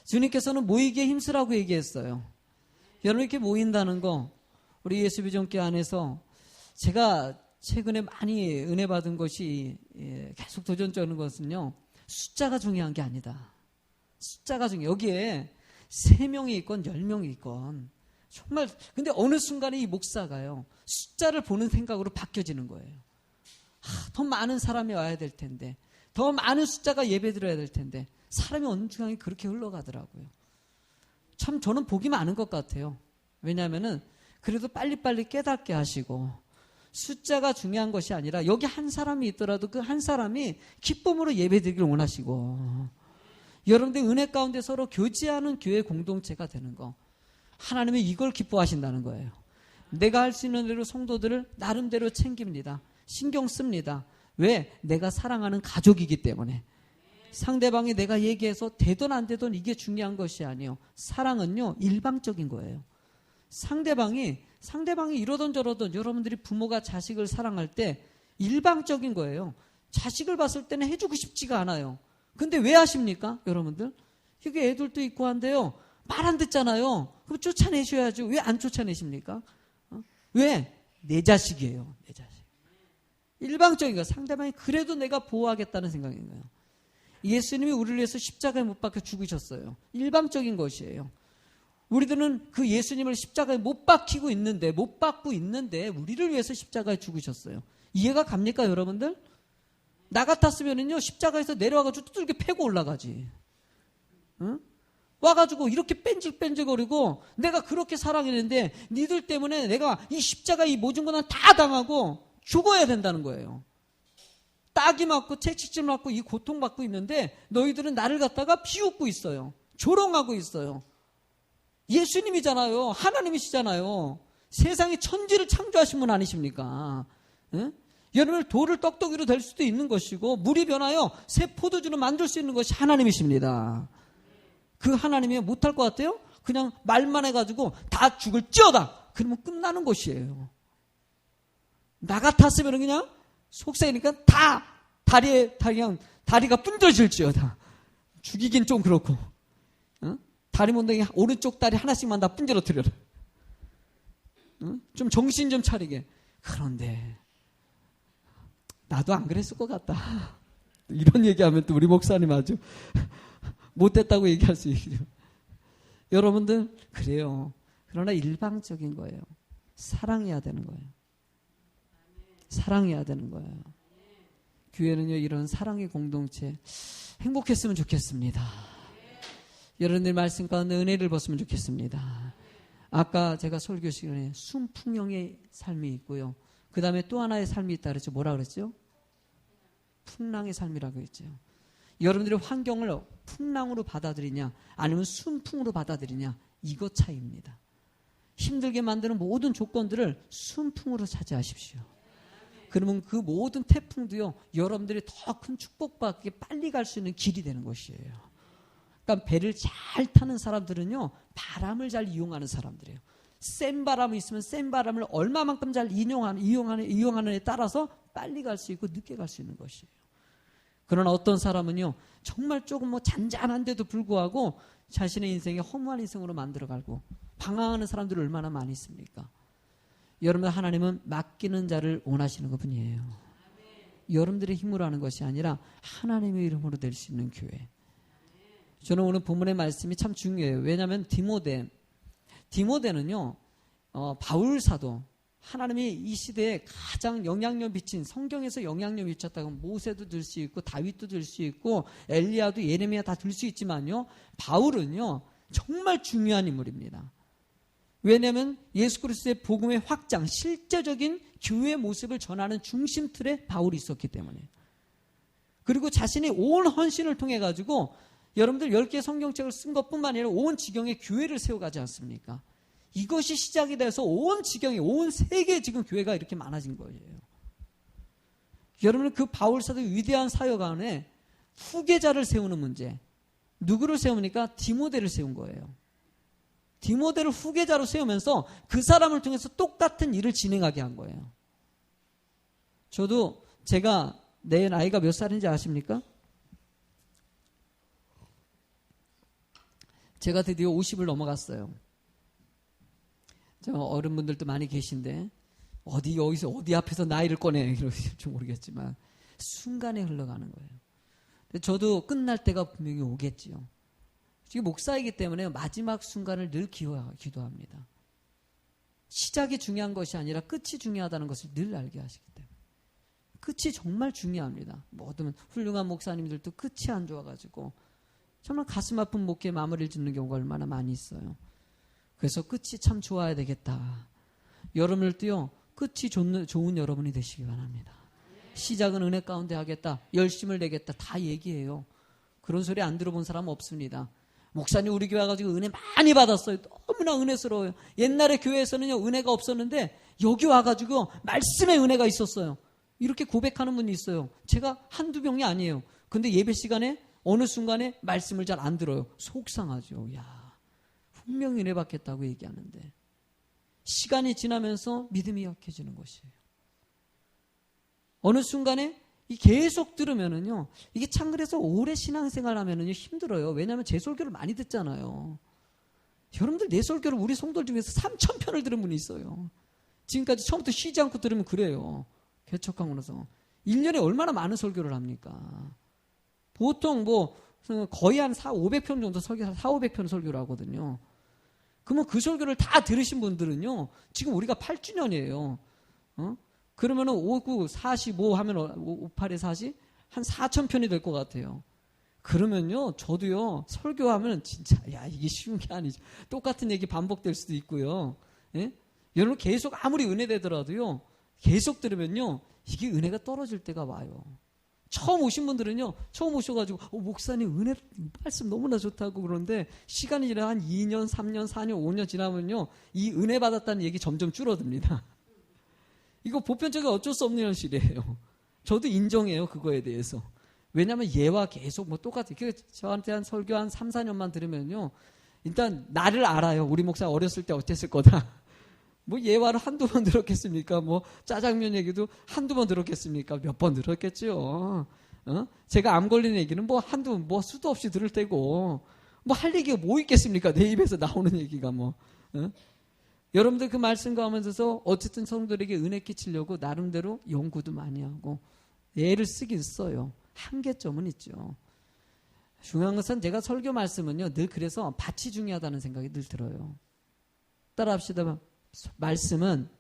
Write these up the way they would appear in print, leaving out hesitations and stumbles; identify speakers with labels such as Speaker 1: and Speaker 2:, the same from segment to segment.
Speaker 1: 주님께서는 모이기에 힘쓰라고 얘기했어요. 여러분 이렇게 모인다는 거 우리 예수비전교 안에서 제가 최근에 많이 은혜 받은 것이 계속 도전적인 것은요. 숫자가 중요한 게 아니다. 숫자가 중요해. 여기에 3명이 있건 10명이 있건 정말 근데 어느 순간에 이 목사가요. 숫자를 보는 생각으로 바뀌어지는 거예요. 더 많은 사람이 와야 될 텐데 더 많은 숫자가 예배 드려야 될 텐데 사람이 어느 중간에 그렇게 흘러가더라고요. 참 저는 복이 많은 것 같아요. 왜냐하면은 그래도 빨리빨리 깨닫게 하시고 숫자가 중요한 것이 아니라 여기 한 사람이 있더라도 그 한 사람이 기쁨으로 예배드리길 원하시고 여러분들 은혜 가운데 서로 교제하는 교회 공동체가 되는 거 하나님이 이걸 기뻐하신다는 거예요. 내가 할 수 있는 대로 성도들을 나름대로 챙깁니다. 신경 씁니다. 왜? 내가 사랑하는 가족이기 때문에. 상대방이 내가 얘기해서 되든 안 되든 이게 중요한 것이 아니에요. 사랑은요 일방적인 거예요. 상대방이 이러던 저러던 여러분들이 부모가 자식을 사랑할 때 일방적인 거예요. 자식을 봤을 때는 해주고 싶지가 않아요. 근데 왜 하십니까? 여러분들 이게 애들도 있고 한데요. 말 안 듣잖아요. 그럼 쫓아내셔야죠. 왜 안 쫓아내십니까? 왜? 내 자식이에요. 내 자식. 일방적인 거예요. 상대방이 그래도 내가 보호하겠다는 생각인 거예요. 예수님이 우리를 위해서 십자가에 못 박혀 죽으셨어요. 일방적인 것이에요. 우리들은 그 예수님을 십자가에 못 박고 있는데 우리를 위해서 십자가에 죽으셨어요. 이해가 갑니까 여러분들? 나 같았으면은요 십자가에서 내려와가지고 두들겨 패고 올라가지. 응? 와가지고 이렇게 뺀질뺀질거리고 내가 그렇게 사랑했는데 니들 때문에 내가 이 십자가 이 모든 거 난 다 당하고 죽어야 된다는 거예요. 딱이 맞고 채찍질 맞고 이 고통받고 있는데 너희들은 나를 갖다가 비웃고 있어요. 조롱하고 있어요. 예수님이잖아요. 하나님이시잖아요. 세상에 천지를 창조하신 분 아니십니까? 예? 여러분 돌을 떡떡이로 될 수도 있는 것이고 물이 변하여 새 포도주를 만들 수 있는 것이 하나님이십니다. 그 하나님이 못할 것 같아요? 그냥 말만 해가지고 다 죽을지어다. 그러면 끝나는 것이에요. 나 같았으면 그냥 속세니까 다 다리가 분져질지어다. 죽이긴 좀 그렇고. 어? 다리 몽둥이 오른쪽 다리 하나씩만 다 분져뜨려라. 좀 정신 좀 차리게. 그런데 나도 안 그랬을 것 같다. 이런 얘기하면 또 우리 목사님 아주 못됐다고 얘기할 수 있죠. 여러분들 그래요. 그러나 일방적인 거예요. 사랑해야 되는 거예요. 사랑해야 되는 거예요. 교회는요 이런 사랑의 공동체 행복했으면 좋겠습니다. 여러분들 말씀 가운데 은혜를 벗으면 좋겠습니다. 아까 제가 설교 시간에 순풍형의 삶이 있고요. 그 다음에 또 하나의 삶이 있다 그랬죠. 뭐라 그랬죠? 풍랑의 삶이라고 했죠. 여러분들의 환경을 풍랑으로 받아들이냐 아니면 순풍으로 받아들이냐 이거 차이입니다. 힘들게 만드는 모든 조건들을 순풍으로 차지하십시오. 그러면 그 모든 태풍도요 여러분들이 더 큰 축복받게 빨리 갈 수 있는 길이 되는 것이에요. 그러니까 배를 잘 타는 사람들은요 바람을 잘 이용하는 사람들이에요. 센 바람이 있으면 센 바람을 얼마만큼 잘 이용하느냐에 따라서 빨리 갈 수 있고 늦게 갈 수 있는 것이에요. 그러나 어떤 사람은요 정말 조금 잔잔한데도 불구하고 자신의 인생에 허무한 인생으로 만들어가고 방황하는 사람들이 얼마나 많이 있습니까? 여러분 하나님은 맡기는 자를 원하시는 것뿐이에요. 여러분들의 힘으로 하는 것이 아니라 하나님의 이름으로 될 수 있는 교회. 저는 오늘 본문의 말씀이 참 중요해요. 왜냐하면 디모데는요 바울 사도 하나님이 이 시대에 가장 영향력 미친 성경에서 영향력 미쳤다고 모세도 들 수 있고 다윗도 들 수 있고 엘리야도 예레미야 다 들 수 있지만요 바울은요 정말 중요한 인물입니다. 왜냐하면 예수 그리스도의 복음의 확장, 실제적인 교회의 모습을 전하는 중심틀에 바울이 있었기 때문에. 그리고 자신이 온 헌신을 통해 가지고 여러분들 10개의 성경책을 쓴 것뿐만 아니라 온 지경에 교회를 세워가지 않습니까? 이것이 시작이 돼서 온 지경에 온 세계에 지금 교회가 이렇게 많아진 거예요. 여러분 그 바울 사도의 위대한 사역 안에 후계자를 세우는 문제. 누구를 세웁니까? 디모데를 세운 거예요. 디모데를 후계자로 세우면서 그 사람을 통해서 똑같은 일을 진행하게 한 거예요. 저도 제가 내 나이가 몇 살인지 아십니까? 제가 드디어 50을 넘어갔어요. 저 어른분들도 많이 계신데 여기서 어디 앞에서 나이를 꺼내 이러실지 모르겠지만 순간에 흘러가는 거예요. 저도 끝날 때가 분명히 오겠지요. 지금 목사이기 때문에 마지막 순간을 늘 기도합니다. 시작이 중요한 것이 아니라 끝이 중요하다는 것을 늘 알게 하시기 때문에. 끝이 정말 중요합니다. 모든 훌륭한 목사님들도 끝이 안 좋아가지고 정말 가슴 아픈 목회에 마무리를 짓는 경우가 얼마나 많이 있어요. 그래서 끝이 참 좋아야 되겠다. 여러분들도요, 끝이 좋은 여러분이 되시기 바랍니다. 시작은 은혜 가운데 하겠다, 열심을 내겠다, 다 얘기해요. 그런 소리 안 들어본 사람 없습니다. 목사님 우리 교회 와가지고 은혜 많이 받았어요. 너무나 은혜스러워요. 옛날에 교회에서는요, 은혜가 없었는데 여기 와가지고 말씀에 은혜가 있었어요. 이렇게 고백하는 분이 있어요. 제가 한두 명이 아니에요. 근데 예배 시간에 어느 순간에 말씀을 잘 안 들어요. 속상하죠. 야, 분명히 은혜 받겠다고 얘기하는데 시간이 지나면서 믿음이 약해지는 것이에요. 어느 순간에 계속 들으면은요, 이게 참 그래서 오래 신앙생활 하면은요 힘들어요. 왜냐하면 제 설교를 많이 듣잖아요. 여러분들 내 설교를 우리 성도들 중에서 3,000편을 들은 분이 있어요. 지금까지 처음부터 쉬지 않고 들으면 그래요. 개척하고 나서 1년에 얼마나 많은 설교를 합니까? 보통 거의 한 500편 정도 4,500편 설교를 하거든요. 그러면 그 설교를 다 들으신 분들은요, 지금 우리가 8주년이에요. 그러면은 5, 9, 45 하면 5, 8에 40? 한 4,000편이 될 것 같아요. 그러면요, 저도요, 설교하면 진짜, 이게 쉬운 게 아니죠. 똑같은 얘기 반복될 수도 있고요. 예? 여러분 계속 아무리 은혜 되더라도요, 계속 들으면요, 이게 은혜가 떨어질 때가 와요. 처음 오신 분들은요, 처음 오셔가지고, 목사님 은혜 말씀 너무나 좋다고 그러는데, 시간이 지나 한 2년, 3년, 4년, 5년 지나면요, 이 은혜 받았다는 얘기 점점 줄어듭니다. 이거 보편적인 어쩔 수 없는 현실이에요. 저도 인정해요, 그거에 대해서. 왜냐하면 얘와 계속 똑같아요. 저한테 한 설교 한 3, 4년만 들으면요, 일단 나를 알아요. 우리 목사 어렸을 때 어땠을 거다. 얘와를 한두 번 들었겠습니까? 짜장면 얘기도 한두 번 들었겠습니까? 몇 번 들었겠죠. 제가 암 걸린 얘기는 수도 없이 들을 때고, 할 얘기가 뭐 있겠습니까? 내 입에서 나오는 얘기가 여러분들 그 말씀 가면서 어쨌든 성도들에게 은혜 끼치려고 나름대로 연구도 많이 하고, 애를 쓰긴 써요. 한계점은 있죠. 중요한 것은 제가 설교 말씀은요, 늘 그래서 밭이 중요하다는 생각이 늘 들어요. 따라 합시다. 말씀은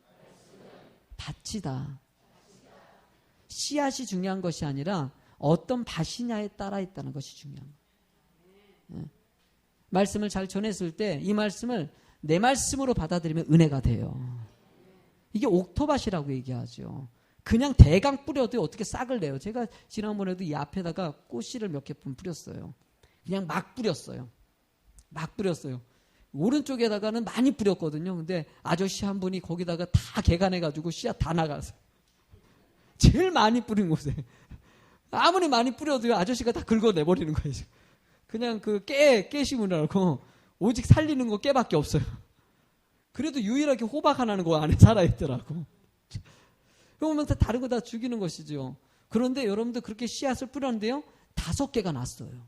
Speaker 1: 밭이다. 씨앗이 중요한 것이 아니라 어떤 밭이냐에 따라 있다는 것이 중요한 거예요. 말씀을 잘 전했을 때 이 말씀을 내 말씀으로 받아들이면 은혜가 돼요. 이게 옥토밭이라고 얘기하죠. 그냥 대강 뿌려도 어떻게 싹을 내요. 제가 지난번에도 이 앞에다가 꽃씨를 몇 개 뿌렸어요. 그냥 막 뿌렸어요. 오른쪽에다가는 많이 뿌렸거든요. 근데 아저씨 한 분이 거기다가 다 개간해가지고 씨앗 다 나갔어요. 제일 많이 뿌린 곳에. 아무리 많이 뿌려도요, 아저씨가 다 긁어내버리는 거예요. 그냥 깨 심으라고 오직 살리는 거 깨밖에 없어요. 그래도 유일하게 호박 하나는 그 안에 살아있더라고. 그러면 다른 거 다 죽이는 것이죠. 그런데 여러분들 그렇게 씨앗을 뿌렸는데요, 5개가 났어요.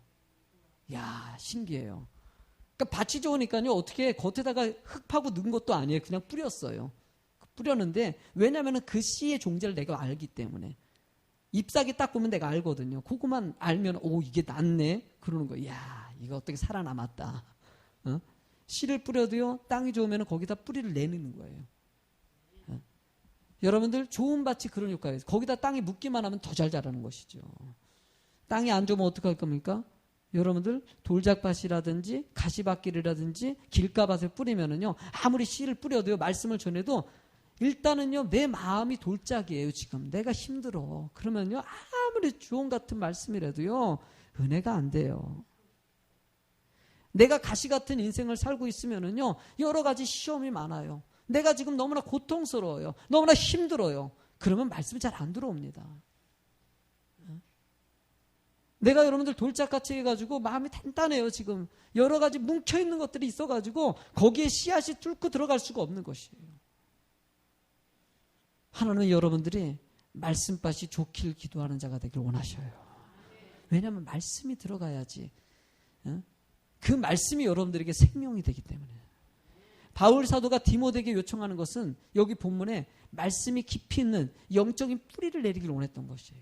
Speaker 1: 야, 신기해요. 그러니까 밭이 좋으니까요, 어떻게 겉에다가 흙 파고 넣은 것도 아니에요. 그냥 뿌렸어요. 뿌렸는데, 왜냐면은 그 씨의 종자를 내가 알기 때문에. 잎사귀 딱 보면 내가 알거든요. 그거만 알면, 이게 낫네? 그러는 거예요. 야, 이거 어떻게 살아남았다. 씨를 뿌려도요, 땅이 좋으면 거기다 뿌리를 내는 거예요. 여러분들, 좋은 밭이 그런 효과예요. 거기다 땅이 묻기만 하면 더 잘 자라는 것이죠. 땅이 안 좋으면 어떻게 할 겁니까? 여러분들 돌짝밭이라든지 가시밭길이라든지 길가밭에 뿌리면은요, 아무리 씨를 뿌려도요, 말씀을 전해도 일단은요, 내 마음이 돌짝이에요. 지금 내가 힘들어. 그러면요, 아무리 주홍 같은 말씀이라도요, 은혜가 안 돼요. 내가 가시 같은 인생을 살고 있으면은요, 여러 가지 시험이 많아요. 내가 지금 너무나 고통스러워요. 너무나 힘들어요. 그러면 말씀이 잘 안 들어옵니다. 내가 여러분들 돌짝같이 해가지고 마음이 단단해요. 지금 여러 가지 뭉쳐있는 것들이 있어가지고 거기에 씨앗이 뚫고 들어갈 수가 없는 것이에요. 하나님은 여러분들이 말씀밭이 좋길 기도하는 자가 되길 원하셔요. 왜냐하면 말씀이 들어가야지 그 말씀이 여러분들에게 생명이 되기 때문에. 바울 사도가 디모데에게 요청하는 것은 여기 본문에 말씀이 깊이 있는 영적인 뿌리를 내리기를 원했던 것이에요.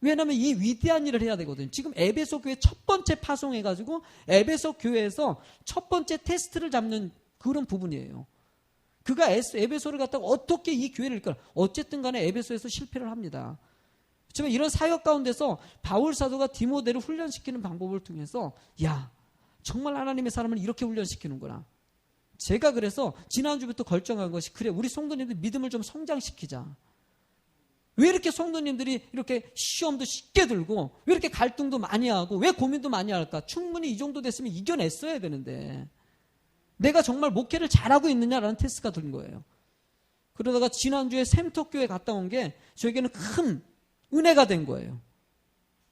Speaker 1: 왜냐하면 이 위대한 일을 해야 되거든요. 지금 에베소 교회 첫 번째 파송해가지고 에베소 교회에서 첫 번째 테스트를 잡는 그런 부분이에요. 그가 에베소를 갖다가 어떻게 이 교회를 이끌어, 어쨌든 간에 에베소에서 실패를 합니다. 그렇지만 이런 사역 가운데서 바울 사도가 디모데를 훈련시키는 방법을 통해서 야, 정말 하나님의 사람을 이렇게 훈련시키는구나. 제가 그래서 지난주부터 결정한 것이, 그래, 우리 성도님들 믿음을 좀 성장시키자. 왜 이렇게 성도님들이 이렇게 시험도 쉽게 들고, 왜 이렇게 갈등도 많이 하고, 왜 고민도 많이 할까? 충분히 이 정도 됐으면 이겨냈어야 되는데 내가 정말 목회를 잘하고 있느냐라는 테스트가 든 거예요. 그러다가 지난주에 샘터교회 갔다 온 게 저에게는 큰 은혜가 된 거예요.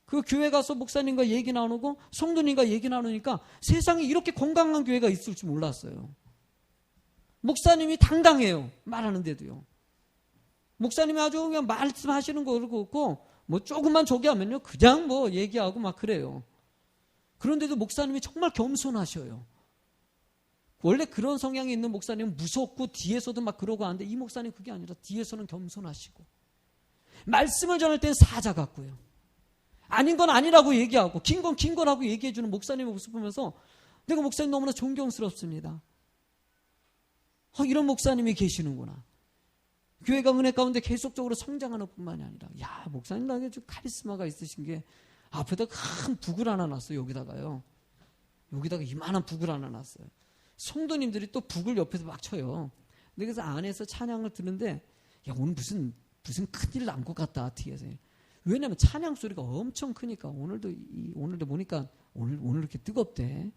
Speaker 1: 그 교회 가서 목사님과 얘기 나누고 성도님과 얘기 나누니까 세상에 이렇게 건강한 교회가 있을 줄 몰랐어요. 목사님이 당당해요. 말하는데도요. 목사님이 아주 그냥 말씀하시는 거 그렇고 뭐 조금만 저기 하면요 그냥 뭐 얘기하고 막 그래요. 그런데도 목사님이 정말 겸손하셔요. 원래 그런 성향이 있는 목사님은 무섭고 뒤에서도 막 그러고 하는데 이 목사님 그게 아니라 뒤에서는 겸손하시고 말씀을 전할 때는 사자 같고요. 아닌 건 아니라고 얘기하고 긴 건 긴 거라고 얘기해주는 목사님의 모습 보면서 내가 목사님 너무나 존경스럽습니다. 이런 목사님이 계시는구나. 교회가 은혜 가운데 계속적으로 성장하는 뿐만이 아니라 야, 목사님 나에게 좀 카리스마가 있으신 게 앞에다 큰 북을 하나 놨어요. 여기다가요. 여기다가 이만한 북을 하나 놨어요. 성도님들이 또 북을 옆에서 막 쳐요. 근데 그래서 안에서 찬양을 듣는데 야, 오늘 무슨 큰일 난 것 같다 뒤에서. 왜냐하면 찬양 소리가 엄청 크니까 오늘도 보니까 오늘 이렇게 뜨겁대.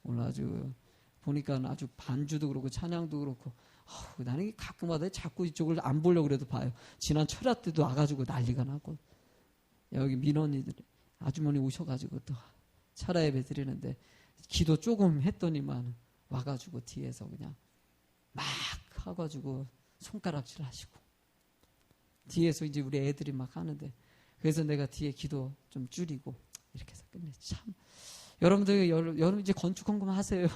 Speaker 1: 오늘 아주 보니까 아주 반주도 그렇고 찬양도 그렇고 나는 가끔마다 자꾸 이쪽을 안 보려고 그래도 봐요. 지난 철야 때도 와가지고 난리가 나고 여기 민원이들 아주머니 오셔가지고 또 철야 예배 드리는데 기도 조금 했더니만 와가지고 뒤에서 그냥 막 하가지고 손가락질 하시고 뒤에서 이제 우리 애들이 막 하는데 그래서 내가 뒤에 기도 좀 줄이고 이렇게 해서 끝냈지. 참 여러분 이제 건축 헌금 하세요.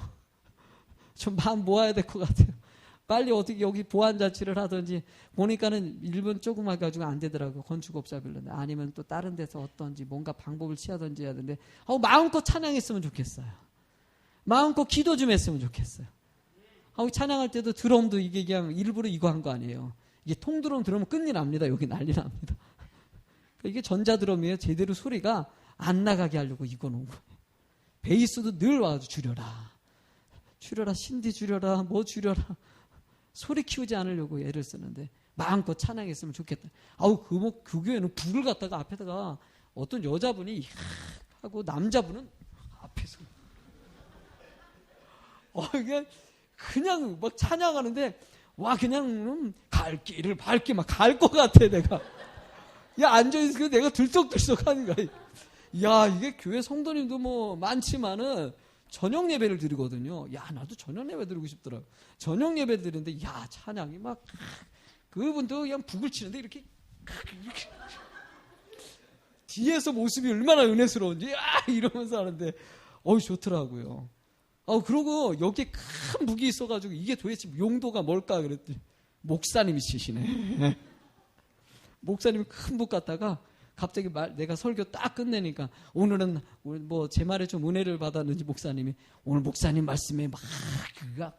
Speaker 1: 좀 마음 모아야 될 것 같아요. 빨리 어떻게 여기 보안자치를 하든지 보니까는 일본 조그맣게 가지고 안 되더라고. 건축업자 빌런데 아니면 또 다른 데서 어떤지 뭔가 방법을 취하든지 해야 되는데 마음껏 찬양했으면 좋겠어요. 마음껏 기도 좀 했으면 좋겠어요. 찬양할 때도 드럼도 이게 그냥 일부러 이거 한 거 아니에요. 이게 통드럼 들으면 끝이 납니다. 여기 난리 납니다. 이게 전자드럼이에요. 제대로 소리가 안 나가게 하려고 이거 놓은 거예요. 베이스도 늘 와서 줄여라. 신디 줄여라. 뭐 줄여라. 소리 키우지 않으려고 애를 쓰는데 마음껏 찬양했으면 좋겠다. 그 교회는 북을 갖다가 앞에다가 어떤 여자분이 하고 남자분은 앞에서 이게 그냥 막 찬양하는데 와 그냥 갈 길을 밟게 막 갈 것 같아 내가. 야 앉아있으니까 내가 들썩들썩 하는 거야. 야 이게 교회 성도님도 뭐 많지만은 저녁 예배를 드리거든요. 야 나도 저녁 예배 드리고 싶더라고. 저녁 예배 드리는데 야 찬양이 막 그분도 그냥 북을 치는데 이렇게 뒤에서 모습이 얼마나 은혜스러운지 이러면서 하는데 좋더라고요. 그러고 여기에 큰 북이 있어가지고 이게 도대체 용도가 뭘까 그랬더니 목사님이 치시네. 목사님이 큰 북 갖다가 갑자기 내가 설교 딱 끝내니까 오늘은 뭐 제 말에 좀 은혜를 받았는지 목사님이 오늘 목사님 말씀에 막 그가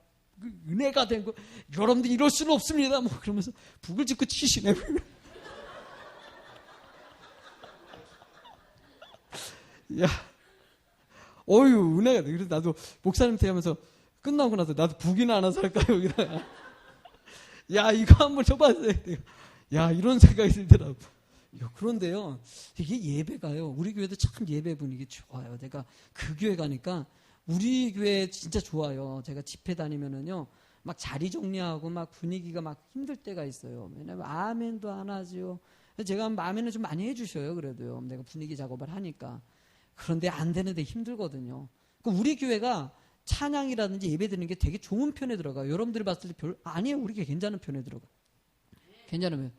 Speaker 1: 은혜가 된 거 여러분들 이럴 수는 없습니다. 뭐 그러면서 북을 짚고 치시네. 야, 은혜가 돼. 그래서 나도 목사님한테 하면서 끝나고 나서 나도 북이나 하나 살까 여기다가. 야 이거 한번 쳐봤어요. 야 이런 생각이 들더라고. 그런데요, 이게 예배가요, 우리 교회도 참 예배 분위기 좋아요. 내가 그 교회 가니까 우리 교회 진짜 좋아요. 제가 집회 다니면은요, 막 자리 정리하고 막 분위기가 막 힘들 때가 있어요. 왜냐면 아멘도 안 하죠. 제가 아멘을 좀 많이 해주셔요. 그래도요, 내가 분위기 작업을 하니까. 그런데 안 되는데 힘들거든요. 우리 교회가 찬양이라든지 예배 드리는 게 되게 좋은 편에 들어가요. 여러분들이 봤을 때 아니에요. 우리 교회 괜찮은 편에 들어가. 괜찮으면.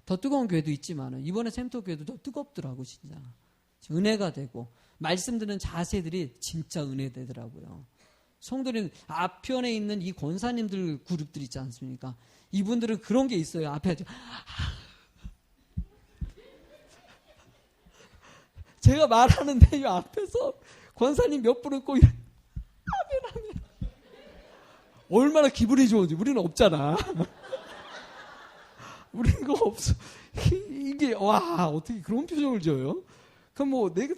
Speaker 1: 더 뜨거운 교회도 있지만 이번에 샘터 교회도 더 뜨겁더라고 진짜. 은혜가 되고 말씀 듣는 자세들이 진짜 은혜되더라고요. 성도님 앞편에 있는 이 권사님들 그룹들 있지 않습니까? 이분들은 그런 게 있어요. 앞에 제가 말하는데 이 앞에서 권사님 몇 분은 꼭 아멘 아멘 얼마나 기분이 좋은지. 우리는 없잖아. 우리는 그거 없어. 이게 와 어떻게 그런 표정을 줘요? 그럼 뭐 내가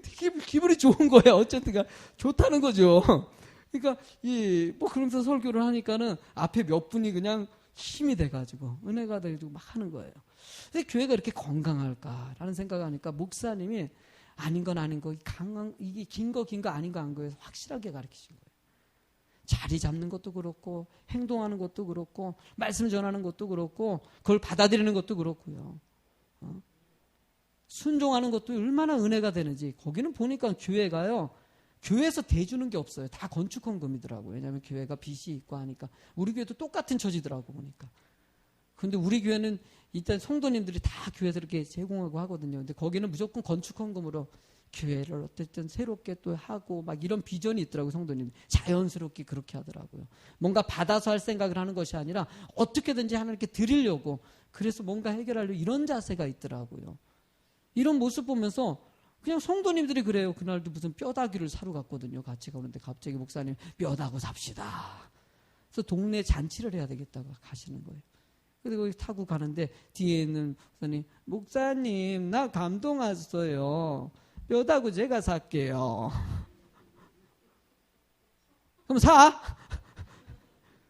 Speaker 1: 기분이 좋은 거야. 어쨌든 좋다는 거죠. 그러니까 뭐 그러면서 설교를 하니까는 앞에 몇 분이 그냥 힘이 돼가지고 은혜가 돼가지고 막 하는 거예요. 근데 교회가 이렇게 건강할까라는 생각을 하니까 목사님이 아닌 건 아닌 거, 이게 긴 거 아닌 거 안 거에서 확실하게 가르치신 거예요. 자리 잡는 것도 그렇고 행동하는 것도 그렇고 말씀 전하는 것도 그렇고 그걸 받아들이는 것도 그렇고요. 순종하는 것도 얼마나 은혜가 되는지. 거기는 보니까 교회가요. 교회에서 대주는 게 없어요. 다 건축헌금이더라고요. 왜냐하면 교회가 빚이 있고 하니까. 우리 교회도 똑같은 처지더라고 보니까. 근데 우리 교회는 일단 성도님들이 다 교회에서 이렇게 제공하고 하거든요. 근데 거기는 무조건 건축헌금으로 교회를 어쨌든 새롭게 또 하고 막 이런 비전이 있더라고요. 성도님 자연스럽게 그렇게 하더라고요. 뭔가 받아서 할 생각을 하는 것이 아니라 어떻게든지 하나님께 드리려고, 그래서 뭔가 해결하려고 이런 자세가 있더라고요. 이런 모습 보면서 그냥 성도님들이 그래요. 그날도 무슨 뼈다귀를 사러 갔거든요. 같이 가는데 갑자기 목사님 뼈다구 삽시다. 그래서 동네 잔치를 해야 되겠다고 가시는 거예요. 그리고 타고 가는데 뒤에 있는 목사님 나 감동 왔어요. 뼈다구 제가 살게요. 그럼 사?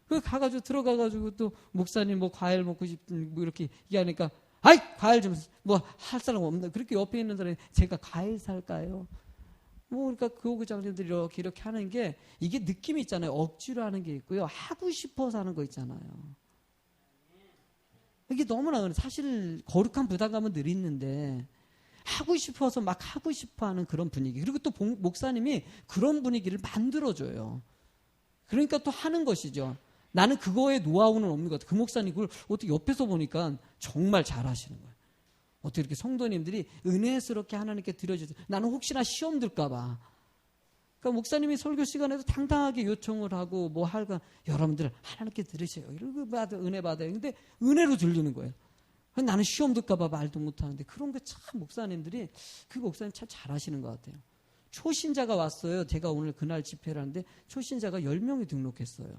Speaker 1: 그 가가지고 들어가가지고 또 목사님 뭐 과일 먹고 싶은 뭐 이렇게 얘기하니까 아이 과일 좀 뭐 할 사람 없나? 그렇게 옆에 있는 사람이 제가 과일 살까요? 뭐 그러니까 그 부장님들이 이렇게 하는 게 이게 느낌이 있잖아요. 억지로 하는 게 있고요. 하고 싶어서 하는 거 있잖아요. 이게 너무나 사실 거룩한 부담감은 늘 있는데 하고 싶어서 막 하고 싶어 하는 그런 분위기. 그리고 또 목사님이 그런 분위기를 만들어줘요. 그러니까 또 하는 것이죠. 나는 그거에 노하우는 없는 것 같아요. 그 목사님 그걸 어떻게 옆에서 보니까 정말 잘하시는 거예요. 어떻게 이렇게 성도님들이 은혜스럽게 하나님께 드려주세요. 나는 혹시나 시험 들까봐. 그러니까 목사님이 설교 시간에도 당당하게 요청을 하고 뭐 할까, 여러분들 하나님께 들으세요. 이러고 은혜 받아요. 근데 은혜로 들리는 거예요. 나는 시험 들까봐 말도 못하는데 그런 게 참 목사님들이, 그 목사님 참 잘하시는 것 같아요. 초신자가 왔어요. 제가 오늘 그날 집회를 하는데 초신자가 10명이 등록했어요.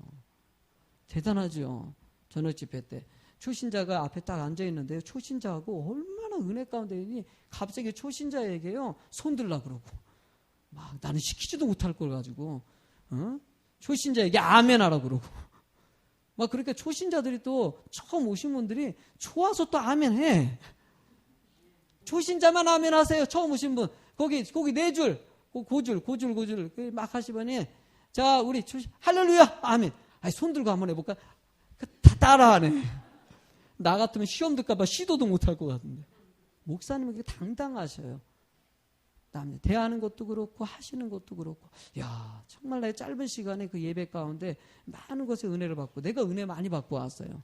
Speaker 1: 대단하죠. 저녁 집회 때. 초신자가 앞에 딱 앉아있는데요. 초신자하고 얼마나 은혜 가운데 있니? 갑자기 초신자에게요. 손 들라 그러고. 막 나는 시키지도 못할 걸 가지고. 초신자에게 아멘 하라 그러고. 막 그러니까 초신자들이 또 처음 오신 분들이 좋아서 또 아멘 해. 초신자만 아멘 하세요. 처음 오신 분. 거기 4줄. 고줄 막 하시더니 자 우리 할렐루야 아멘. 손 들고 한번 해볼까? 다 따라하네. 나 같으면 시험 들까봐 시도도 못할 것 같은데. 목사님은 그게 당당하셔요. 대하는 것도 그렇고 하시는 것도 그렇고. 야 정말 나의 짧은 시간에 그 예배 가운데 많은 것에 은혜를 받고 내가 은혜 많이 받고 왔어요.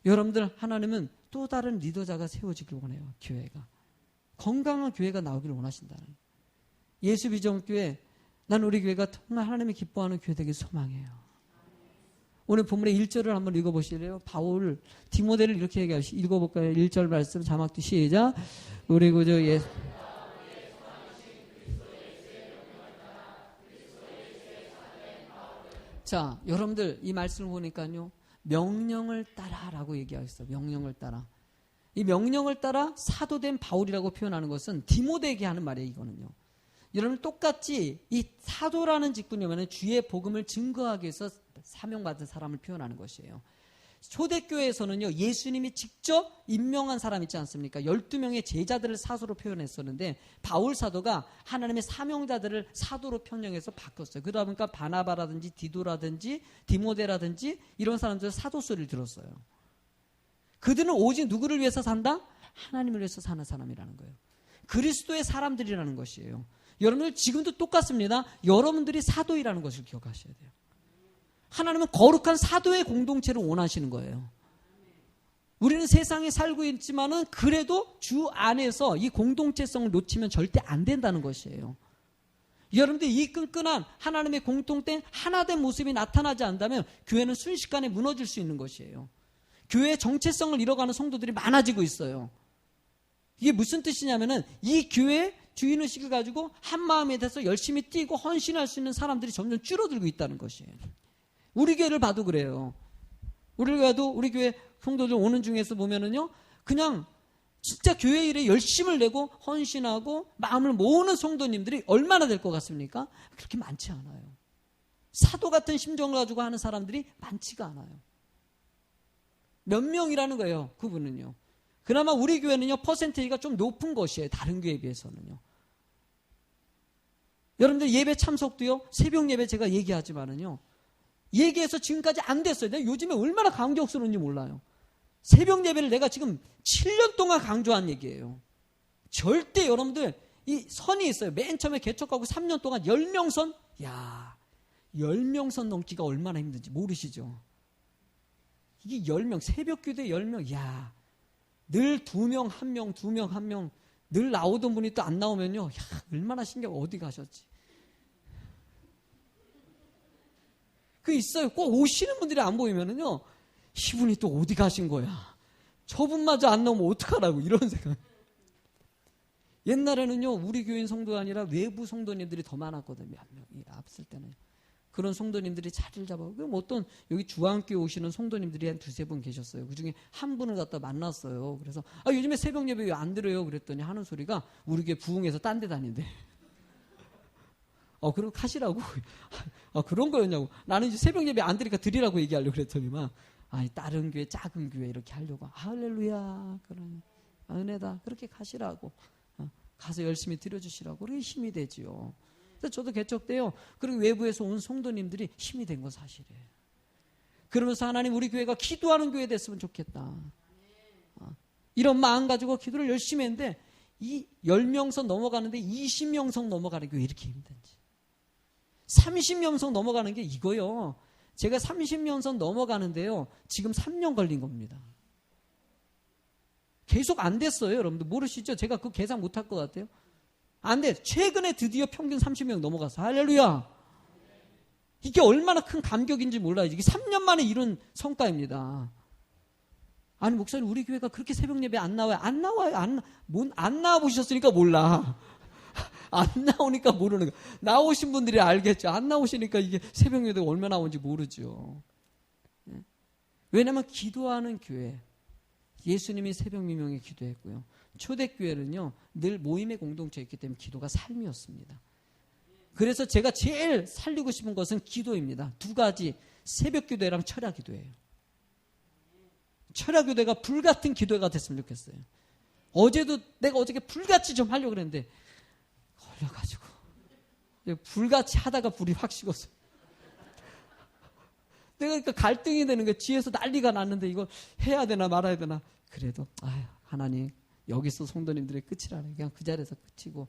Speaker 1: 여러분들 하나님은 또 다른 리더자가 세워지길 원해요. 교회가. 건강한 교회가 나오길 원하신다는 거예요. 예수비전교회, 난 우리 교회가 정말 하나님이 기뻐하는 교회 되길 소망해요. 오늘 본문의 1절을 한번 읽어보실래요? 바울, 디모데를 이렇게 읽어볼까요? 1절 말씀 자막도 시작. 우리 구주 예수. 자, 여러분들 이 말씀을 보니까요. 명령을 따라라고 얘기하셨어요. 명령을 따라. 이 명령을 따라 사도된 바울이라고 표현하는 것은 디모데에게 하는 말이에요. 이거는요. 여러분 똑같이 이 사도라는 직분이면 주의 복음을 증거하기 위해서 사명받은 사람을 표현하는 것이에요. 초대교회에서는요. 예수님이 직접 임명한 사람 있지 않습니까? 12명의 제자들을 사도로 표현했었는데 바울 사도가 하나님의 사명자들을 사도로 편명해서 바꿨어요. 그러다 보니까 바나바라든지 디도라든지 디모데라든지 이런 사람들 사도 소리를 들었어요. 그들은 오직 누구를 위해서 산다? 하나님을 위해서 사는 사람이라는 거예요. 그리스도의 사람들이라는 것이에요. 여러분들 지금도 똑같습니다. 여러분들이 사도이라는 것을 기억하셔야 돼요. 하나님은 거룩한 사도의 공동체를 원하시는 거예요. 우리는 세상에 살고 있지만은 그래도 주 안에서 이 공동체성을 놓치면 절대 안 된다는 것이에요. 여러분들 이 끈끈한 하나님의 공통된 하나된 모습이 나타나지 않는다면 교회는 순식간에 무너질 수 있는 것이에요. 교회의 정체성을 잃어가는 성도들이 많아지고 있어요. 이게 무슨 뜻이냐면은 이 교회의 주인의식을 가지고 한 마음에 대해서 열심히 뛰고 헌신할 수 있는 사람들이 점점 줄어들고 있다는 것이에요. 우리 교회를 봐도 그래요. 우리 교회 성도들 오는 중에서 보면은요, 그냥 진짜 교회 일에 열심을 내고 헌신하고 마음을 모으는 성도님들이 얼마나 될 것 같습니까? 그렇게 많지 않아요. 사도 같은 심정을 가지고 하는 사람들이 많지가 않아요. 몇 명이라는 거예요, 그분은요. 그나마 우리 교회는요, 퍼센테이지가 좀 높은 것이에요, 다른 교회에 비해서는요. 여러분들 예배 참석도요, 새벽 예배 제가 얘기하지만은요, 얘기해서 지금까지 안 됐어요. 내가 요즘에 얼마나 강조스러운지 몰라요. 새벽 예배를 내가 지금 7년 동안 강조한 얘기예요. 절대 여러분들 이 선이 있어요. 맨 처음에 개척하고 3년 동안 10명 선? 야, 10명 선 넘기가 얼마나 힘든지 모르시죠? 이게 10명, 새벽 기도에 10명, 야, 늘 2명, 1명, 2명, 1명, 늘 나오던 분이 또 안 나오면요, 야, 얼마나 신경 어디 가셨지? 그 있어요. 꼭 오시는 분들이 안 보이면은요, 이분이 또 어디 가신 거야? 저분마저 안 나오면 어떡하라고, 이런 생각. 옛날에는요, 우리 교인 성도가 아니라 외부 성도님들이 더 많았거든요. 몇 명이 앞설 때는. 그런 성도님들이 자리를 잡아. 그럼 어떤 여기 주안교회 오시는 성도님들이 한 2-3분 계셨어요. 그 중에 한 분을 갖다 만났어요. 그래서 요즘에 새벽 예배 왜 안 드려요? 그랬더니 하는 소리가 우리 교회 부흥해서 딴 데 다닌대. 그럼 가시라고. 그런 거였냐고. 나는 이제 새벽 예배 안 드리니까 드리라고 얘기하려고 그랬더니만 다른 교회, 작은 교회 이렇게 하려고. 할렐루야. 그런 은혜다. 그렇게 가시라고. 가서 열심히 드려주시라고. 그게 힘이 되지요. 그래서 저도 개척돼요. 그리고 외부에서 온 성도님들이 힘이 된 건 사실이에요. 그러면서 하나님 우리 교회가 기도하는 교회 됐으면 좋겠다. 이런 마음 가지고 기도를 열심히 했는데 이 10명선 넘어가는데 20명선 넘어가는 게 왜 이렇게 힘든지. 30명선 넘어가는 게 이거요. 제가 30명선 넘어가는데요. 지금 3년 걸린 겁니다. 계속 안 됐어요. 여러분들 모르시죠? 제가 그 계산 못할 것 같아요. 안 돼. 최근에 드디어 평균 30명 넘어갔어. 할렐루야. 이게 얼마나 큰 감격인지 몰라요. 이게 3년 만에 이룬 성과입니다. 아니 목사님 우리 교회가 그렇게 새벽 예배 안 나와요. 안 나와요. 안 나와 보셨으니까 몰라. 안 나오니까 모르는 거. 나오신 분들이 알겠죠. 안 나오시니까 이게 새벽 예배가 얼마나 나오는지 모르죠. 왜냐하면 기도하는 교회. 예수님이 새벽 미명에 기도했고요. 초대교회는요, 늘 모임의 공동체였기 때문에 기도가 삶이었습니다. 그래서 제가 제일 살리고 싶은 것은 기도입니다. 2가지, 새벽 기도회랑 철야 기도회예요. 철야 기도회가 불같은 기도회가 됐으면 좋겠어요. 어제도 내가 어저께 불같이 좀 하려고 그랬는데 걸려가지고 불같이 하다가 불이 확 식었어요. 내가 그러니까 갈등이 되는 거예요. 뒤에서 난리가 났는데 이거 해야 되나 말아야 되나. 그래도 하나님 여기서 성도님들의 끝이라는 그냥 그 자리에서 끝이고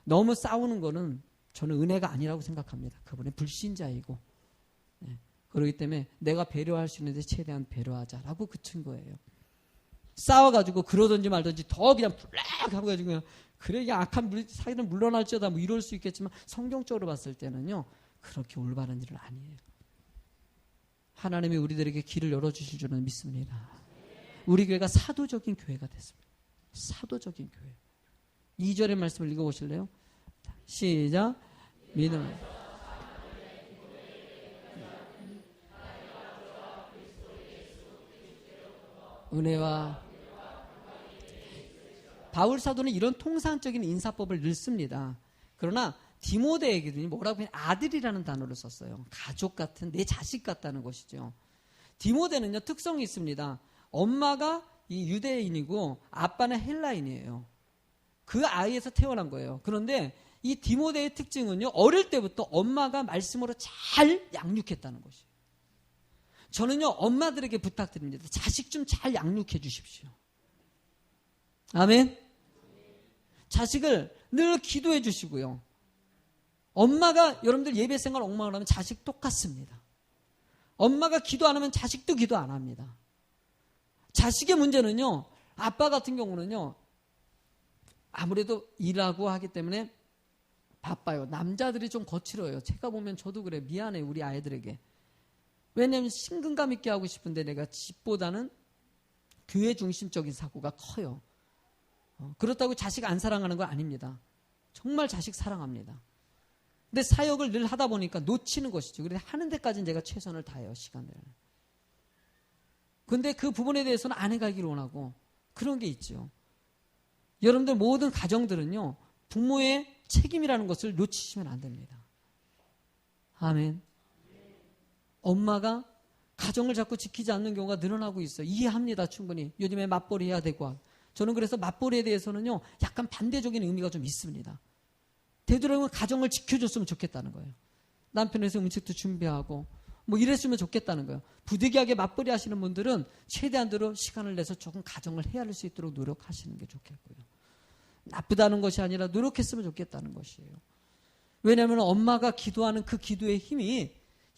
Speaker 1: 너무 싸우는 거는 저는 은혜가 아니라고 생각합니다. 그분의 불신자이고 그렇기 때문에 내가 배려할 수 있는데 최대한 배려하자라고 그친 거예요. 싸워가지고 그러든지 말든지 더 그냥 불락 하고 가지고 그냥 그래 그냥 악한 사기는 물러날지어다 뭐 이럴 수 있겠지만 성경적으로 봤을 때는요 그렇게 올바른 일은 아니에요. 하나님이 우리들에게 길을 열어주실 줄은 믿습니다. 우리 교회가 사도적인 교회가 됐습니다. 사도적인 교회. 2절의 말씀을 읽어보실래요? 시작. 믿음. 은혜와 바울 사도는 이런 통상적인 인사법을 늘 씁니다. 그러나 디모데에게도 뭐라고 하면 아들이라는 단어를 썼어요. 가족 같은 내 자식 같다는 것이죠. 디모데는요 특성이 있습니다. 엄마가 이 유대인이고 아빠는 헬라인이에요. 그 아이에서 태어난 거예요. 그런데 이 디모데의 특징은요 어릴 때부터 엄마가 말씀으로 잘 양육했다는 것이에요. 저는요 엄마들에게 부탁드립니다. 자식 좀 잘 양육해 주십시오. 아멘. 자식을 늘 기도해 주시고요. 엄마가 여러분들 예배 생활 엉망을 하면 자식 똑같습니다. 엄마가 기도 안 하면 자식도 기도 안 합니다. 자식의 문제는요, 아빠 같은 경우는요, 아무래도 일하고 하기 때문에 바빠요. 남자들이 좀 거칠어요. 제가 보면 저도 그래. 미안해, 우리 아이들에게. 왜냐하면 친근감 있게 하고 싶은데 내가 집보다는 교회 중심적인 사고가 커요. 그렇다고 자식 안 사랑하는 건 아닙니다. 정말 자식 사랑합니다. 근데 사역을 늘 하다 보니까 놓치는 것이죠. 그런데 하는 데까지는 제가 최선을 다해요, 시간을. 근데 그 부분에 대해서는 안 해가기를 원하고 그런 게 있죠. 여러분들 모든 가정들은요, 부모의 책임이라는 것을 놓치시면 안 됩니다. 아멘. 엄마가 가정을 자꾸 지키지 않는 경우가 늘어나고 있어요. 이해합니다, 충분히. 요즘에 맞벌이 해야 되고. 저는 그래서 맞벌이에 대해서는요, 약간 반대적인 의미가 좀 있습니다. 되도록이면 가정을 지켜줬으면 좋겠다는 거예요. 남편에서 음식도 준비하고 뭐 이랬으면 좋겠다는 거예요. 부득이하게 맞벌이 하시는 분들은 최대한대로 시간을 내서 조금 가정을 헤아릴 수 있도록 노력하시는 게 좋겠고요. 나쁘다는 것이 아니라 노력했으면 좋겠다는 것이에요. 왜냐하면 엄마가 기도하는 그 기도의 힘이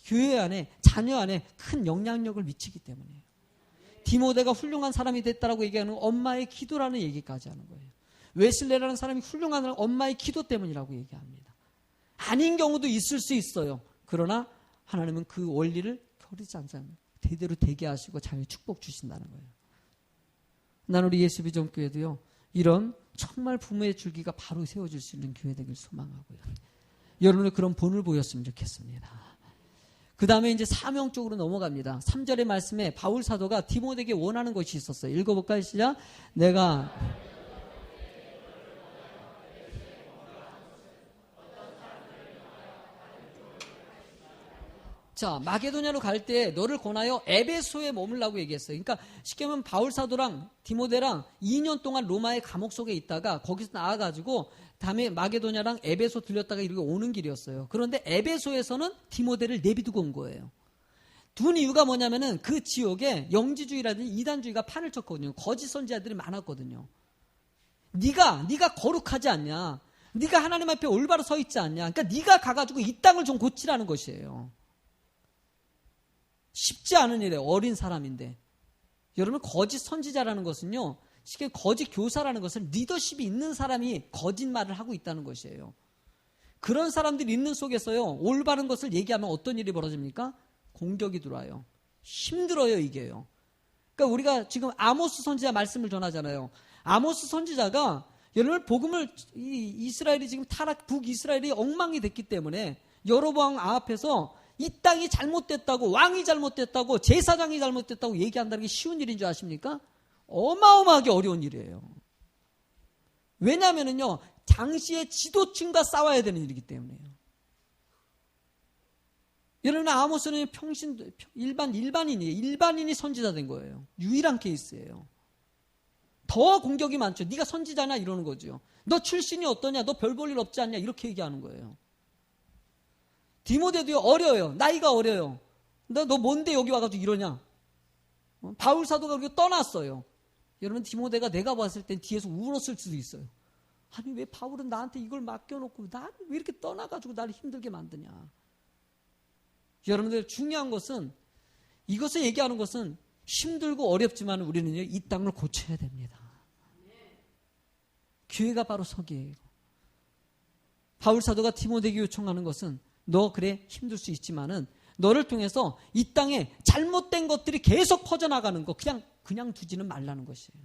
Speaker 1: 교회 안에, 자녀 안에 큰 영향력을 미치기 때문이에요. 디모데가 훌륭한 사람이 됐다라고 얘기하는 엄마의 기도라는 얘기까지 하는 거예요. 웨슬레라는 사람이 훌륭한 엄마의 기도 때문이라고 얘기합니다. 아닌 경우도 있을 수 있어요. 그러나 하나님은 그 원리를 버리지 않잖아요. 대대로 되게 하시고 자녀 축복 주신다는 거예요. 나는 우리 예수비전교회도요, 이런 정말 부모의 줄기가 바로 세워질 수 있는 교회 되길 소망하고요. 여러분의 그런 본을 보였으면 좋겠습니다. 그 다음에 이제 사명 쪽으로 넘어갑니다. 3절의 말씀에 바울 사도가 디모데에게 원하는 것이 있었어요. 읽어볼까요? 시작. 내가 자, 마게도냐로 갈 때 너를 권하여 에베소에 머물라고 얘기했어요. 그러니까 쉽게 말하면 바울 사도랑 디모데랑 2년 동안 로마의 감옥 속에 있다가 거기서 나와가지고 다음에 마게도냐랑 에베소 들렸다가 이렇게 오는 길이었어요. 그런데 에베소에서는 디모데를 내비두고 온 거예요. 둔 이유가 뭐냐면은 그 지역에 영지주의라든지 이단주의가 판을 쳤거든요. 거짓 선지자들이 많았거든요. 네가 거룩하지 않냐? 네가 하나님 앞에 올바로 서 있지 않냐? 그러니까 네가 가가지고 이 땅을 좀 고치라는 것이에요. 쉽지 않은 일이에요. 어린 사람인데. 여러분, 거짓 선지자라는 것은요, 쉽게 거짓 교사라는 것은 리더십이 있는 사람이 거짓말을 하고 있다는 것이에요. 그런 사람들이 있는 속에서요, 올바른 것을 얘기하면 어떤 일이 벌어집니까? 공격이 들어와요. 힘들어요, 이게요. 그러니까 우리가 지금 아모스 선지자 말씀을 전하잖아요. 아모스 선지자가 여러분, 복음을 이스라엘이 지금 북이스라엘이 엉망이 됐기 때문에 여로보암 앞에서 이 땅이 잘못됐다고, 왕이 잘못됐다고, 제사장이 잘못됐다고 얘기한다는 게 쉬운 일인 줄 아십니까? 어마어마하게 어려운 일이에요. 왜냐하면요, 당시의 지도층과 싸워야 되는 일이기 때문에요. 여러분, 아모스는 일반인이에요. 일반인이 선지자 된 거예요. 유일한 케이스예요. 더 공격이 많죠. 네가 선지자냐 이러는 거죠. 너 출신이 어떠냐? 너 별 볼 일 없지 않냐? 이렇게 얘기하는 거예요. 디모데도 어려요. 나이가 어려요. 너 뭔데 여기 와가지고 이러냐? 바울 사도가 그렇게 떠났어요. 여러분, 디모데가 내가 봤을 땐 뒤에서 울었을 수도 있어요. 아니, 왜 바울은 나한테 이걸 맡겨놓고 나를 왜 이렇게 떠나가지고 나를 힘들게 만드냐? 여러분들, 중요한 것은, 이것을 얘기하는 것은 힘들고 어렵지만 우리는요, 이 땅을 고쳐야 됩니다. 교회가 바로 서기예요. 바울 사도가 디모데에게 요청하는 것은, 너 그래 힘들 수 있지만은 너를 통해서 이 땅에 잘못된 것들이 계속 퍼져나가는 거 그냥 두지는 말라는 것이에요.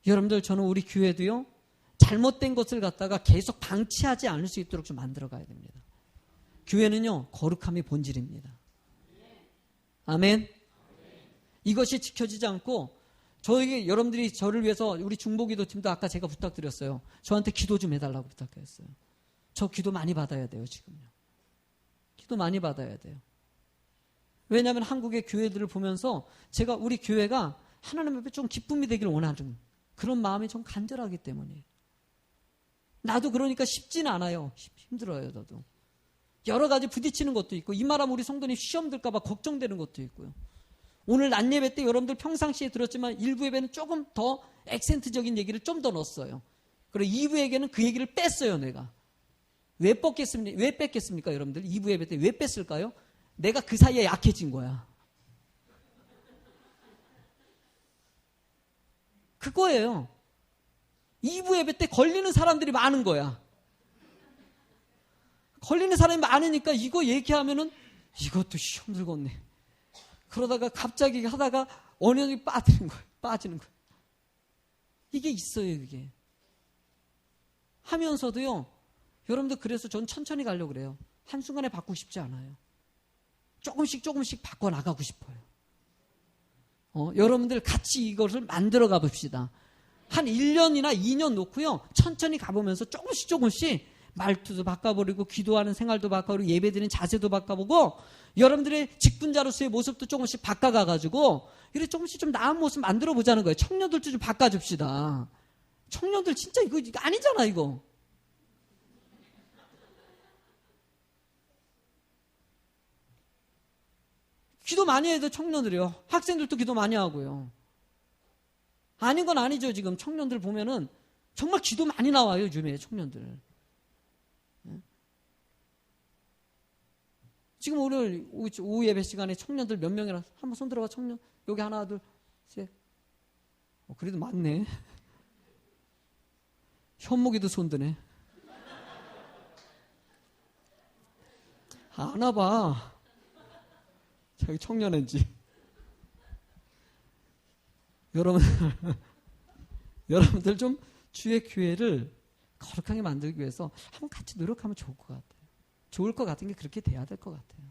Speaker 1: 여러분들, 저는 우리 교회도요, 잘못된 것을 갖다가 계속 방치하지 않을 수 있도록 좀 만들어 가야 됩니다. 교회는요, 거룩함이 본질입니다. 아멘. 이것이 지켜지지 않고, 저에게 여러분들이 저를 위해서 우리 중보기도팀도 아까 제가 부탁드렸어요. 저한테 기도 좀 해달라고 부탁했어요. 저 기도 많이 받아야 돼요, 지금요. 기도 많이 받아야 돼요. 왜냐하면 한국의 교회들을 보면서 제가 우리 교회가 하나님 앞에 좀 기쁨이 되길 원하는 그런 마음이 좀 간절하기 때문에. 나도 그러니까 쉽지는 않아요. 힘들어요, 저도. 여러 가지 부딪히는 것도 있고, 이 말하면 우리 성도님 시험 들까 봐 걱정되는 것도 있고요. 오늘 낮 예배 때 여러분들 평상시에 들었지만 일부 예배는 조금 더 액센트적인 얘기를 좀 더 넣었어요. 그리고 2부 예배는 그 얘기를 뺐어요, 내가. 왜 뺐겠습니까, 여러분들? 2부 예배 때 왜 뺐을까요? 내가 그 사이에 약해진 거야. 그거예요. 2부 예배 때 걸리는 사람들이 많은 거야. 걸리는 사람이 많으니까 이거 얘기하면은 이것도 시험 들겠네. 그러다가 갑자기 하다가 언연히 빠지는 거예요. 이게 있어요, 그게. 하면서도요, 여러분들 그래서 전 천천히 가려고 그래요. 한순간에 바꾸고 싶지 않아요. 조금씩 바꿔나가고 싶어요. 여러분들 같이 이것을 만들어 가봅시다. 한 1년이나 2년 놓고요, 천천히 가보면서 조금씩 말투도 바꿔버리고, 기도하는 생활도 바꿔버리고, 예배드리는 자세도 바꿔보고, 여러분들의 직분자로서의 모습도 조금씩 바꿔가가지고, 이렇게 조금씩 좀 나은 모습 만들어 보자는 거예요. 청년들도 좀 바꿔줍시다. 청년들 진짜 이거 아니잖아, 이거. 기도 많이 해도 청년들이요. 학생들도 기도 많이 하고요. 아닌 건 아니죠. 지금 청년들 보면은 정말 기도 많이 나와요. 요즘에 청년들. 지금 오늘 오후 예배 시간에 청년들 몇 명이나 한번 손 들어봐. 청년 여기 하나 둘 셋. 그래도 많네. 현목이도 손 드네. 아나 봐. 자기 청년인지. 여러분들 좀 주의 교회를 거룩하게 만들기 위해서 한번 같이 노력하면 좋을 것 같아요. 좋을 것 같은 게 그렇게 돼야 될 것 같아요.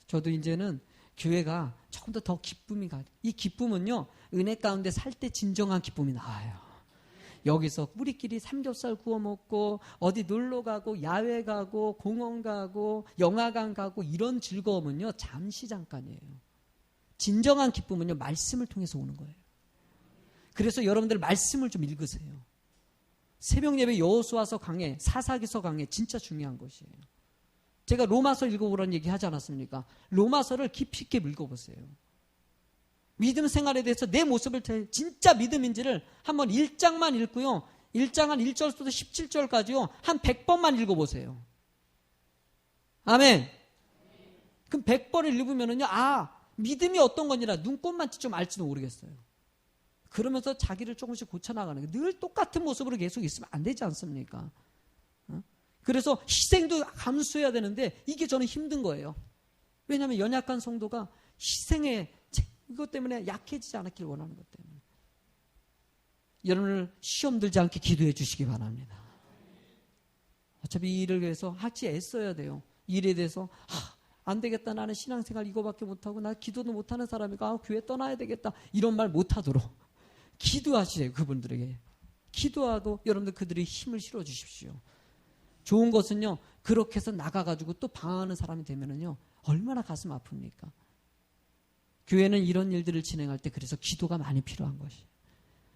Speaker 1: 저도 이제는 교회가 조금 더 기쁨이 가요. 이 기쁨은요, 은혜 가운데 살 때 진정한 기쁨이 나와요. 여기서 우리끼리 삼겹살 구워 먹고 어디 놀러 가고 야외 가고 공원 가고 영화관 가고 이런 즐거움은요, 잠깐이에요. 진정한 기쁨은요, 말씀을 통해서 오는 거예요. 그래서 여러분들 말씀을 좀 읽으세요. 새벽 예배 여호수아서 강해, 사사기서 강해, 진짜 중요한 것이에요. 제가 로마서 읽어보라는 얘기 하지 않았습니까? 로마서를 깊이 있게 읽어보세요. 믿음 생활에 대해서 내 모습을 진짜 믿음인지를 한번 1장만 읽고요. 1장 한 1절부터 17절까지요. 한 100번만 읽어보세요. 아멘. 그럼 100번을 읽으면은요, 믿음이 어떤 건지라 눈꽃만 좀 알지도 모르겠어요. 그러면서 자기를 조금씩 고쳐나가는 거예요. 늘 똑같은 모습으로 계속 있으면 안 되지 않습니까? 그래서 희생도 감수해야 되는데 이게 저는 힘든 거예요. 왜냐하면 연약한 성도가 희생에 이것 때문에 약해지지 않았길 원하는 것 때문에. 여러분을 시험 들지 않게 기도해 주시기 바랍니다. 어차피 이 일을 위해서 같이 애써야 돼요. 일에 대해서 안 되겠다. 나는 신앙생활 이거밖에 못하고 나 기도도 못하는 사람이고 교회 떠나야 되겠다. 이런 말 못하도록 기도하시세요. 그분들에게. 기도하고 여러분들 그들의 힘을 실어주십시오. 좋은 것은요, 그렇게 해서 나가가지고 또 방황하는 사람이 되면은요, 얼마나 가슴 아픕니까? 교회는 이런 일들을 진행할 때 그래서 기도가 많이 필요한 것이에요.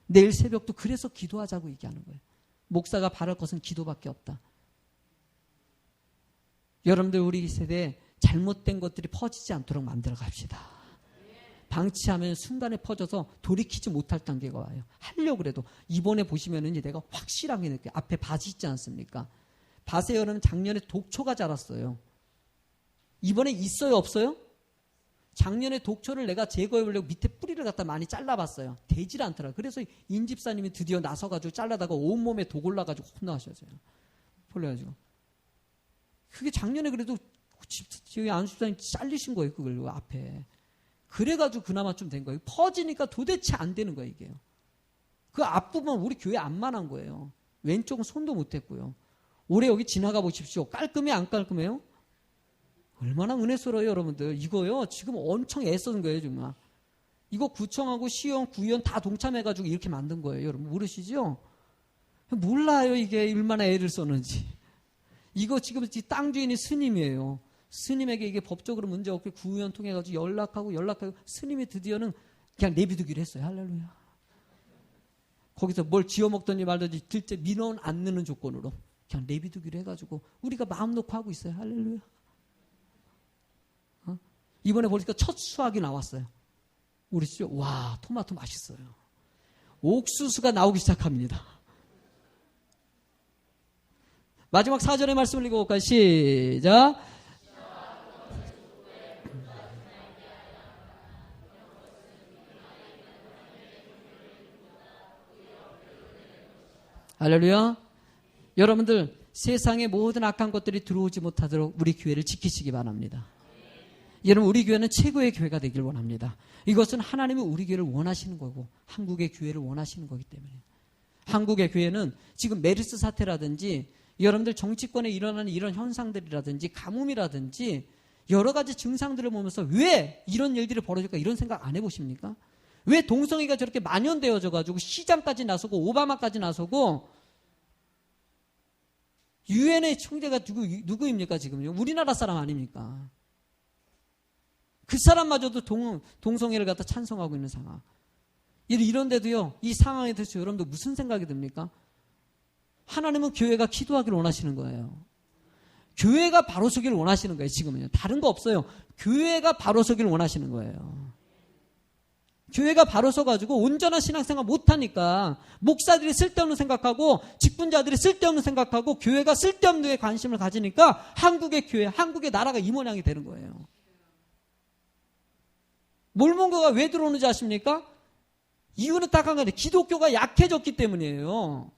Speaker 1: 내일 새벽도 그래서 기도하자고 얘기하는 거예요. 목사가 바랄 것은 기도밖에 없다. 여러분들 우리 세대에 잘못된 것들이 퍼지지 않도록 만들어 갑시다. 방치하면 순간에 퍼져서 돌이키지 못할 단계가 와요. 하려고 그래도. 이번에 보시면은 내가 확실하게 느껴요. 앞에 밭이 있지 않습니까? 밭에 여러분 작년에 독초가 자랐어요. 이번에 있어요, 없어요? 작년에 독초를 내가 제거해보려고 밑에 뿌리를 갖다 많이 잘라봤어요. 되질 않더라. 그래서 인집사님이 드디어 나서가지고 잘라다가 온몸에 독 올라가지고 혼나하셨어요. 폴려가지고. 그게 작년에 그래도 저희 안수집사님 잘리신 거예요. 그걸 앞에. 그래가지고 그나마 좀 된 거예요. 퍼지니까 도대체 안 되는 거예요, 이게요. 그 앞부분 우리 교회 앞만한 거예요. 왼쪽은 손도 못 댔고요. 올해 여기 지나가 보십시오. 깔끔해, 안 깔끔해요? 얼마나 은혜스러워요, 여러분들. 이거요, 지금 엄청 애쓰는 거예요, 정말. 이거 구청하고 시의원, 구의원 다 동참해가지고 이렇게 만든 거예요. 여러분, 모르시죠? 몰라요, 이게 얼마나 애를 썼는지. 이거 지금 땅 주인이 스님이에요. 스님에게 이게 법적으로 문제 없게 구의원 통해가지고 연락하고 스님이 드디어는 그냥 내비두기로 했어요. 할렐루야. 거기서 뭘 지어먹더니 말든지 들째 민원 안 넣는 조건으로 그냥 내비두기로 해가지고 우리가 마음 놓고 하고 있어요. 할렐루야. 이번에 보니까 첫 수확이 나왔어요. 우리 집에 와, 토마토 맛있어요. 옥수수가 나오기 시작합니다. 마지막 4절의 말씀을 읽어볼까요? 시작. 할렐루야. 여러분들 세상의 모든 악한 것들이 들어오지 못하도록 우리 교회를 지키시기 바랍니다. 여러분 우리 교회는 최고의 교회가 되길 원합니다. 이것은 하나님은 우리 교회를 원하시는 거고 한국의 교회를 원하시는 거기 때문에 한국의 교회는 지금 메르스 사태라든지 여러분들 정치권에 일어나는 이런 현상들이라든지 가뭄이라든지 여러 가지 증상들을 보면서 왜 이런 일들이 벌어질까 이런 생각 안 해보십니까? 왜 동성애가 저렇게 만연되어져 가지고 시장까지 나서고 오바마까지 나서고 유엔의 총재가 누구입니까 지금요? 우리나라 사람 아닙니까? 그 사람마저도 동성애를 갖다 찬성하고 있는 상황. 이런데도요, 이 상황에 대해서 여러분들 무슨 생각이 듭니까? 하나님은 교회가 기도하기를 원하시는 거예요. 교회가 바로 서기를 원하시는 거예요, 지금은요. 다른 거 없어요. 교회가 바로 서기를 원하시는 거예요. 교회가 바로 서가지고 온전한 신앙생활 못하니까 목사들이 쓸데없는 생각하고 직분자들이 쓸데없는 생각하고 교회가 쓸데없는 데 관심을 가지니까 한국의 교회, 한국의 나라가 이 모양이 되는 거예요. 몰몬고가 왜 들어오는지 아십니까? 이유는 딱 한 가지. 기독교가 약해졌기 때문이에요.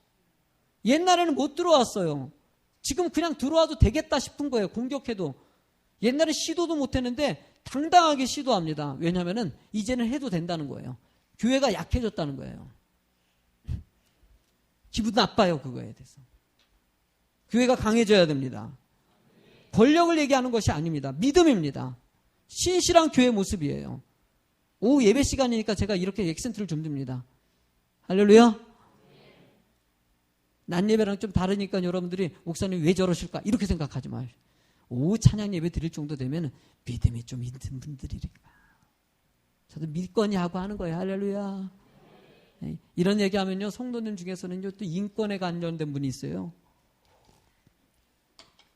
Speaker 1: 옛날에는 못 들어왔어요. 지금 그냥 들어와도 되겠다 싶은 거예요. 공격해도. 옛날에 시도도 못했는데 당당하게 시도합니다. 왜냐하면 이제는 해도 된다는 거예요. 교회가 약해졌다는 거예요. 기분 나빠요. 그거에 대해서. 교회가 강해져야 됩니다. 권력을 얘기하는 것이 아닙니다. 믿음입니다. 신실한 교회 모습이에요. 오후 예배 시간이니까 제가 이렇게 액센트를 좀 줍니다. 할렐루야. 낮 예배랑 좀 다르니까 여러분들이 목사님 왜 저러실까 이렇게 생각하지 마요. 오후 찬양 예배 드릴 정도 되면 믿음이 좀 있는 분들이니까. 저도 믿거니 하고 하는 거예요. 할렐루야. 네. 이런 얘기하면요 성도님 중에서는요 또 인권에 관련된 분이 있어요.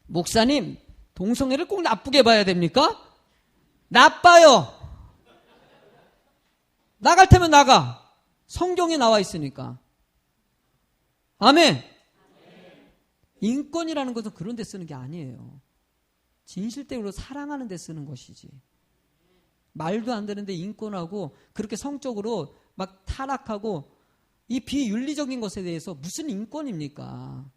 Speaker 1: 목사님 동성애를 꼭 나쁘게 봐야 됩니까? 나빠요. 나갈 테면 나가. 성경에 나와 있으니까. 아멘. 인권이라는 것은 그런 데 쓰는 게 아니에요. 진실되로 사랑하는 데 쓰는 것이지. 말도 안 되는데 인권하고 그렇게 성적으로 막 타락하고 이 비윤리적인 것에 대해서 무슨 인권입니까?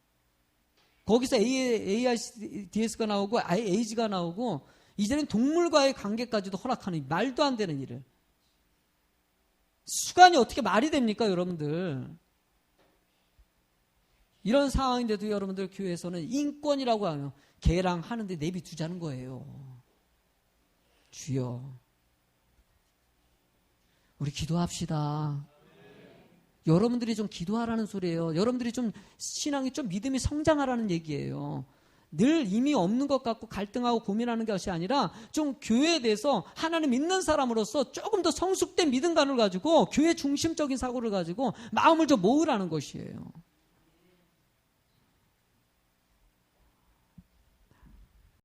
Speaker 1: 거기서 AIDS가 나오고 AG가 나오고 이제는 동물과의 관계까지도 허락하는 말도 안 되는 일을. 수간이 어떻게 말이 됩니까 여러분들? 이런 상황인데도 여러분들 교회에서는 인권이라고 하면 개랑 하는데 내비두자는 거예요. 주여 우리 기도합시다. 여러분들이 좀 기도하라는 소리예요. 여러분들이 좀 신앙이 좀 믿음이 성장하라는 얘기예요. 늘 이미 없는 것 같고 갈등하고 고민하는 것이 아니라 좀 교회에 대해서 하나님 믿는 사람으로서 조금 더 성숙된 믿음관을 가지고 교회 중심적인 사고를 가지고 마음을 좀 모으라는 것이에요.